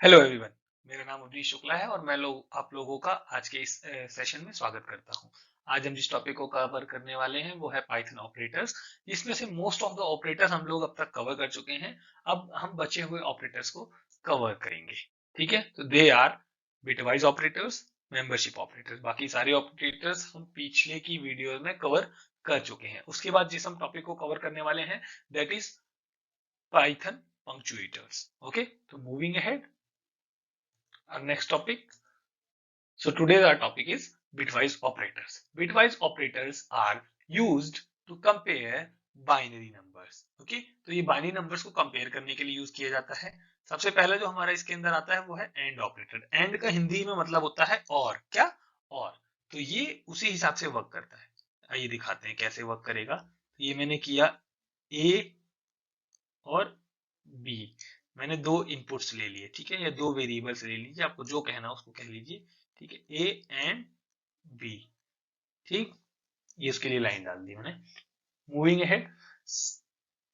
Hello everyone. मेरा नाम अवनीश शुक्ला है और मैं आप लोगों का आज के इस सेशन में स्वागत करता हूं। आज हम जिस टॉपिक को कवर करने वाले हैं वो है पाइथन ऑपरेटर्स। जिसमें से मोस्ट ऑफ द ऑपरेटर्स हम लोग अब तक कवर कर चुके हैं। अब हम बचे हुए ऑपरेटर्स को कवर करेंगे। ठीक है, तो they are bitwise operators, membership operators. बाकी सारे ऑपरेटर्स हम पिछले की वीडियो में कवर कर चुके हैं। उसके बाद जिस हम टॉपिक को कवर करने वाले हैं दैट इज पाइथन पंक्चुएटर्स। ओके, तो moving ahead, our next topic. So today's our topic is bitwise operators. Bitwise operators are used to compare binary numbers. Okay, तो ये बाइनरी नंबर्स को कंपेयर करने के लिए यूज किया जाता है। सबसे पहले जो हमारा इसके अंदर आता है वो है एंड ऑपरेटर। एंड का हिंदी में मतलब होता है और। क्या? और। तो ये उसी हिसाब से वर्क करता है। आइए दिखाते हैं कैसे वर्क करेगा। तो ये मैंने किया ए और बी। मैंने दो इनपुट्स ले लिए, ठीक है, या दो वेरिएबल्स ले लीजिए, आपको जो कहना है उसको कह लीजिए। ठीक है, ए एंड बी। ठीक, ये उसके लिए लाइन डाल दी मैंने। मूविंग अहेड,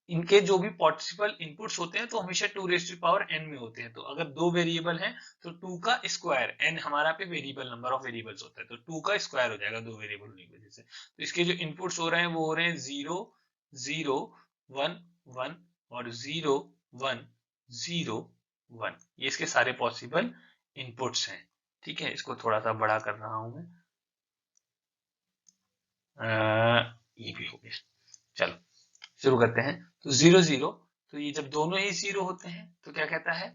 इनके जो भी पॉसिबल इनपुट्स होते हैं तो हमेशा 2⁻n में होते हैं। तो अगर दो वेरिएबल हैं तो 2 का स्क्वायर, n हमारा पे वेरिएबल नंबर ऑफ वेरिएबल्स होता है, तो 2 का स्क्वायर हो जाएगा दो वेरिएबल होने की वजह से। तो इसके जो इनपुट्स हो रहे हैं वो हो रहे हैं 0 0 1 1 और 0 1 0 1। ये इसके सारे पॉसिबल इनपुट्स हैं। ठीक है, इसको थोड़ा सा बड़ा कर रहा हूं मैं। ये भी हो गया। चलो शुरू करते हैं। तो 0 0, तो ये जब दोनों ही 0 होते हैं तो क्या कहता है,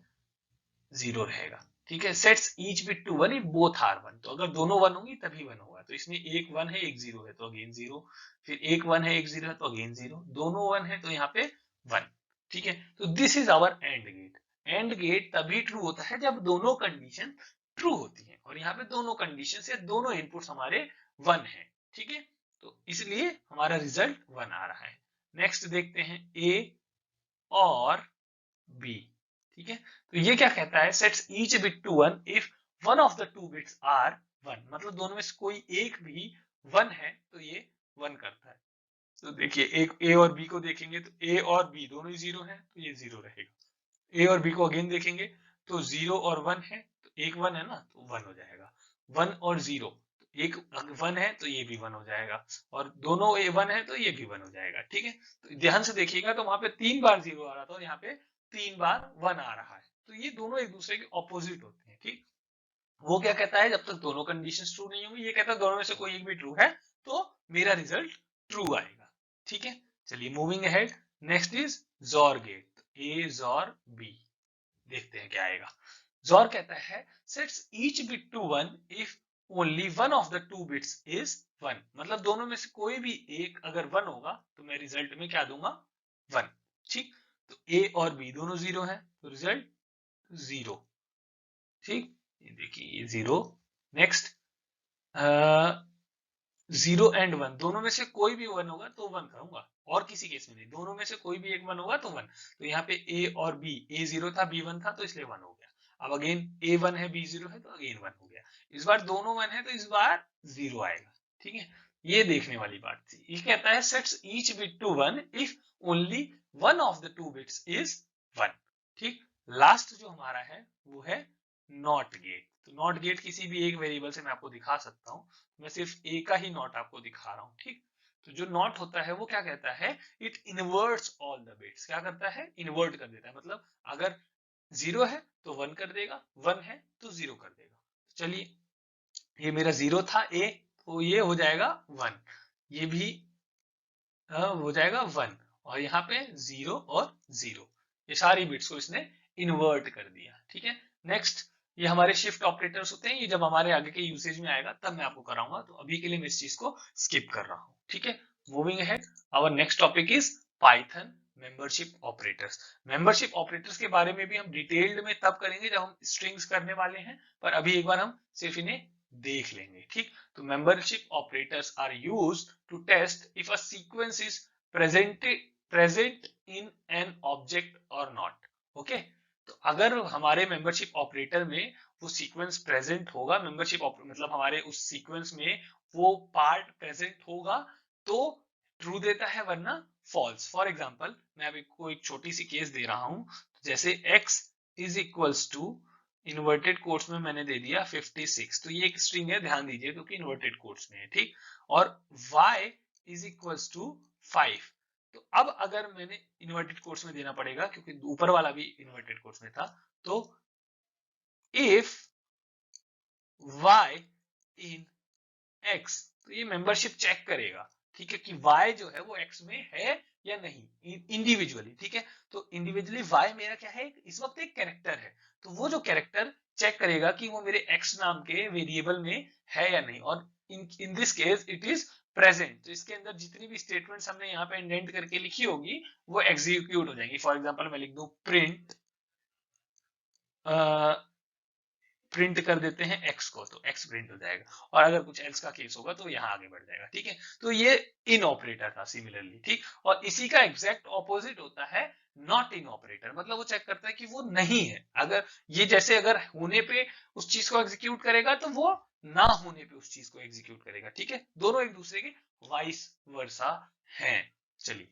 0 रहेगा। ठीक है, sets each bit to 1 if both are 1। तो अगर दोनों 1 होंगी तभी 1 होगा। तो इसमें एक 1 है एक 0 है तो अगेन 0, फिर एक 1 है एक 0 है तो अगेन 0, दोनों 1 है तो यहाँ पे 1। ठीक है, तो this is our and gate. And gate तभी ट्रू होता है जब दोनों कंडीशन ट्रू होती है, और यहाँ पे दोनों कंडीशन से दोनों इनपुट्स हमारे 1 है। ठीक है, तो इसलिए हमारा रिजल्ट 1 आ रहा है। नेक्स्ट देखते हैं ए और बी। ठीक है, तो ये क्या कहता है, sets each bit to 1 if one of the two bits are 1। मतलब दोनों में से कोई एक भी 1 है तो ये 1 करता है। तो देखिए, एक ए और बी को देखेंगे तो ए और बी दोनों ही 0 है तो ये 0 रहेगा। ए और बी को अगेन देखेंगे तो 0 और 1 है, तो एक 1 है ना तो 1 हो जाएगा। 1 और 0, एक 1 है तो ये भी 1 हो जाएगा, और दोनों ए 1 है तो ये भी 1 हो जाएगा। ठीक है, तो ध्यान से देखिएगा तो वहां पे 3 बार 0 आ रहा था और यहाँ पे 3 बार 1 आ रहा है। तो ये दोनों एक दूसरे के ऑपोजिट होते हैं। ठीक, वो क्या कहता है, जब तक दोनों कंडीशंस ट्रू नहीं होंगी, ये कहता है दोनों में से कोई एक भी ट्रू है तो मेरा रिजल्ट ट्रू आएगा। ठीक है, चलिए moving ahead. Next is XOR gate, A XOR B. देखते हैं क्या आएगा। जोर कहता है sets each bit to 1 if only one of the two bits is 1। मतलब दोनों में से कोई भी एक अगर 1 होगा तो मैं रिजल्ट में क्या दूंगा, 1। ठीक, तो ए और बी दोनों 0 है तो रिजल्ट 0। ठीक, ये देखिए ये 0। नेक्स्ट, 0 एंड 1 दोनों में से कोई भी 1 होगा तो 1 करूंगा, और किसी केस में नहीं। दोनों में से कोई भी एक 1 होगा तो 1। तो यहाँ पे ए और बी, ए 0 था बी 1 था तो इसलिए 1 हो गया। अब अगेन ए 1 है बी 0 है तो अगेन 1 हो गया। इस बार दोनों 1 है तो इस बार 0 आएगा। ठीक है, ये देखने वाली बात थी। ये कहता है sets each bit to 1 if only one of the two bits is 1। ठीक, लास्ट जो हमारा है वो है नॉट गेट। तो नॉट गेट किसी भी एक वेरिएबल से मैं आपको दिखा सकता हूँ। मैं सिर्फ ए का ही नॉट आपको दिखा रहा हूँ। ठीक, तो जो नॉट होता है वो क्या कहता है, it inverts all the bits. क्या करता है, इन्वर्ट कर देता है। मतलब अगर 0 है तो 1 कर देगा, 1 है तो 0 कर देगा। तो चलिए, ये मेरा 0 था ए, तो ये हो जाएगा 1। ये भी हो जाएगा 1, और यहाँ पे 0 और 0, ये सारी बिट्स को इसने इन्वर्ट कर दिया। ठीक है, नेक्स्ट, ये हमारे शिफ्ट ऑपरेटर्स होते हैं। ये जब हमारे आगे के यूसेज में आएगा तब मैं आपको कराऊंगा, तो अभी के लिए मैं इस चीज को स्किप कर रहा हूँ। ठीक है, moving ahead, our next topic is Python membership operators. Membership operators के बारे में भी हम डिटेल्ड में तब करेंगे जब हम स्ट्रिंग्स करने वाले हैं, पर अभी एक बार हम सिर्फ इन्हें देख लेंगे। ठीक, तो membership operators are used to test if a sequence is present in an object or not. Okay, तो अगर हमारे मेंबरशिप ऑपरेटर में वो सीक्वेंस प्रेजेंट होगा, मेंबरशिप मतलब हमारे उस सीक्वेंस में वो पार्ट प्रेजेंट होगा तो ट्रू देता है, वरना फॉल्स। फॉर एग्जांपल मैं अभी को एक छोटी सी केस दे रहा हूं, जैसे x is equals to inverted quotes में मैंने दे दिया 56, तो ये एक स्ट्रिंग है, ध्यान दीजिए, क्योंकि इन्वर्टेड कोट्स में है, ठीक। और y इज इक्वल्स टू 5। तो अब अगर मैंने इन्वर्टेड कोट्स में देना पड़ेगा, क्योंकि ऊपर वाला भी इन्वर्टेड कोट्स में था, तो इफ y इन x, तो ये मेंबरशिप चेक करेगा, ठीक है, कि y जो है वो x में है या नहीं इंडिविजुअली, ठीक है। तो इंडिविजुअली y मेरा क्या है, इस वक्त एक कैरेक्टर है, तो वो जो कैरेक्टर चेक करेगा कि वो मेरे x नाम के वेरिएबल में है या नहीं, और in this case it is present, तो इसके अंदर जितनी भी स्टेटमेंट्स हमने यहाँ पे इंडेंट करके लिखी होगी वो एग्जीक्यूट हो जाएंगी। फॉर एग्जांपल मैं लिख दूं प्रिंट, प्रिंट कर देते हैं x को, तो x प्रिंट हो जाएगा, और अगर कुछ एल्स का केस होगा तो यहाँ आगे बढ़ जाएगा, ठीक है। तो ये इन ऑपरेटर था सिमिलरली, ठीक। और इसी का एग्जैक्ट ऑपोजिट होता है नॉट इन ऑपरेटर, मतलब वो चेक करता है कि वो नहीं है, अगर ये जैसे अगर होने पे उस चीज को एग्जीक्यूट करेगा तो वो ना होने पे उस चीज को एग्जीक्यूट करेगा, ठीक है। दोनों एक दूसरे के वाइस वर्सा हैं। चलिए,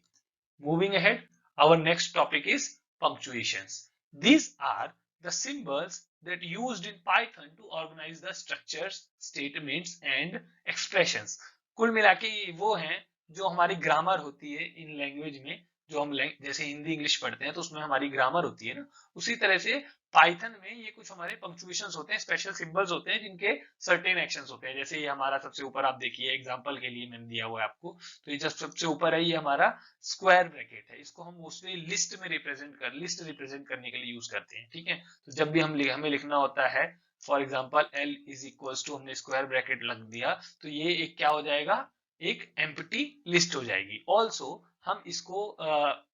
moving ahead, our next topic is punctuations. These are the symbols that used in Python to organize the structures, statements and expressions. कुल मिला के ये वो हैं जो हमारी ग्रामर होती है इन लैंग्वेज में, जो हम जैसे हिंदी इंग्लिश पढ़ते हैं तो उसमें हमारी ग्रामर होती है ना, उसी तरह से पाइथन में ये कुछ हमारे पंक्चुएशंस होते हैं, स्पेशल सिंबल्स होते हैं जिनके सर्टेन एक्शंस होते हैं। जैसे ये हमारा सबसे ऊपर आप देखिए, एग्जांपल के लिए मैंने दिया हुआ है आपको, तो ये जब सबसे ऊपर है ये हमारा स्क्वायर ब्रैकेट है, इसको हम मोस्टली लिस्ट में लिस्ट रिप्रेजेंट करने के लिए यूज करते हैं, ठीक है। तो जब भी हमें लिखना होता है, for example l is equals to, हमने स्क्वायर ब्रैकेट लग दिया, तो ये एक क्या हो जाएगा, एक एम्प्टी लिस्ट हो जाएगी। ऑल्सो हम इसको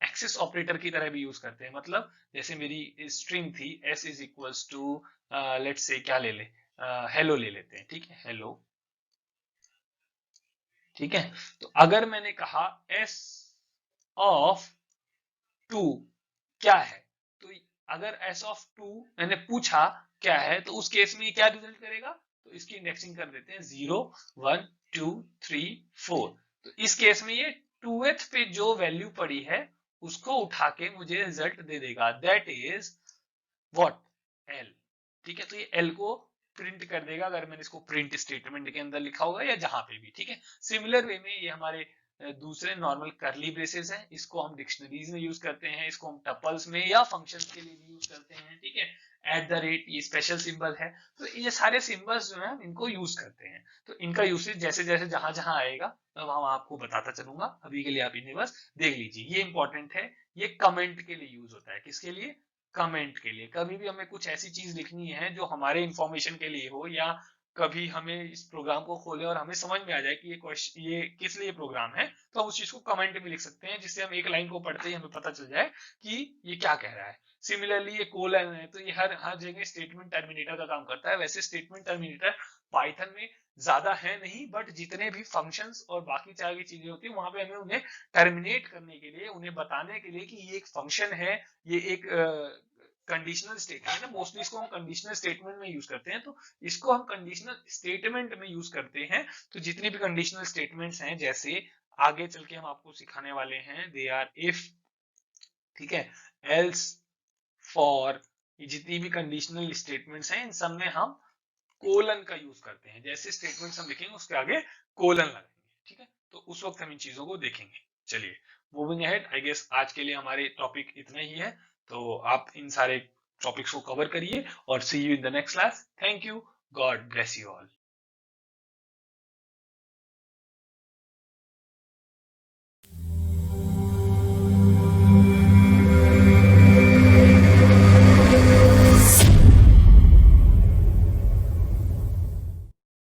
एक्सेस ऑपरेटर की तरह भी यूज करते हैं, मतलब जैसे मेरी स्ट्रिंग थी s is equals to, let's say क्या ले ले, हेलो ले लेते हैं, ठीक है, हेलो, ठीक है। तो अगर मैंने कहा s ऑफ 2 क्या है, तो अगर s ऑफ 2 मैंने पूछा क्या है, तो उस केस में ये क्या रिजल्ट करेगा, तो इसकी इंडेक्सिंग कर देते हैं 0 1 2 3 4। तो इस केस में ये 2th पे जो वैल्यू पड़ी है उसको उठा के मुझे रिजल्ट दे देगा, दैट इज व्हाट, l, ठीक है। तो ये l को प्रिंट कर देगा अगर मैंने इसको प्रिंट स्टेटमेंट के अंदर लिखा होगा या जहां पे भी, ठीक है। सिमिलर वे में ये हमारे दूसरे नॉर्मल करली ब्रेसेस हैं, इसको हम डिक्शनरीज में यूज करते हैं, इसको हम टपल्स में या फंक्शंस के लिए भी यूज करते हैं, ठीक है। एट द रेट ये स्पेशल सिंबल है, तो ये सारे सिंबल्स जो है हम इनको यूज करते हैं। तो इनका यूसेज जैसे जैसे जहां जहां आएगा मैं वहां आपको बताता चलूंगा, अभी के लिए आप इन्हें बस देख लीजिए। ये इंपॉर्टेंट है, ये कमेंट के लिए यूज होता है, किसके लिए, कमेंट के लिए। कभी भी हमें कुछ ऐसी चीज लिखनी है जो हमारे इंफॉर्मेशन के लिए हो, या कभी हमें इस प्रोग्राम को खोले और हमें समझ में आ जाए कि ये किस लिए प्रोग्राम है, तो हम उस चीज को कमेंट में लिख सकते हैं, जिससे हम एक लाइन को पढ़ते ही हमें पता चल जाए कि ये क्या कह रहा है। सिमिलरली ये कोलन है, तो ये हर हर जगह स्टेटमेंट टर्मिनेटर का काम करता है। वैसे स्टेटमेंट टर्मिनेटर पाइथन में ज्यादा है नहीं, बट जितने भी फंक्शंस और बाकी सारी चीजें होती है वहां पे हमें उन्हें टर्मिनेट करने के लिए, उन्हें बताने के लिए कि ये एक फंक्शन है, ये एक कंडीशनल स्टेटमेंट है ना, मोस्टली इसको हम कंडीशनल स्टेटमेंट में यूज करते हैं, तो इसको हम कंडीशनल स्टेटमेंट में यूज करते हैं। तो जितनी भी कंडीशनल स्टेटमेंट्स हैं, जैसे आगे चल के हम आपको सिखाने वाले हैं, दे आर इफ, ठीक है, एल्स, फॉर, ये जितनी भी कंडीशनल स्टेटमेंट्स हैं इन सब में हम कोलन का यूज करते हैं। जैसे स्टेटमेंट्स हम लिखेंगे उसके आगे कोलन लगाएंगे, ठीक है। तो उस वक्त हम इन चीजों को देखेंगे। चलिए, मूविंग अहेड, आई गेस आज के लिए हमारे टॉपिक इतना ही है, तो आप इन सारे टॉपिक्स को कवर करिए और see you in the next class. Thank you, God bless you all.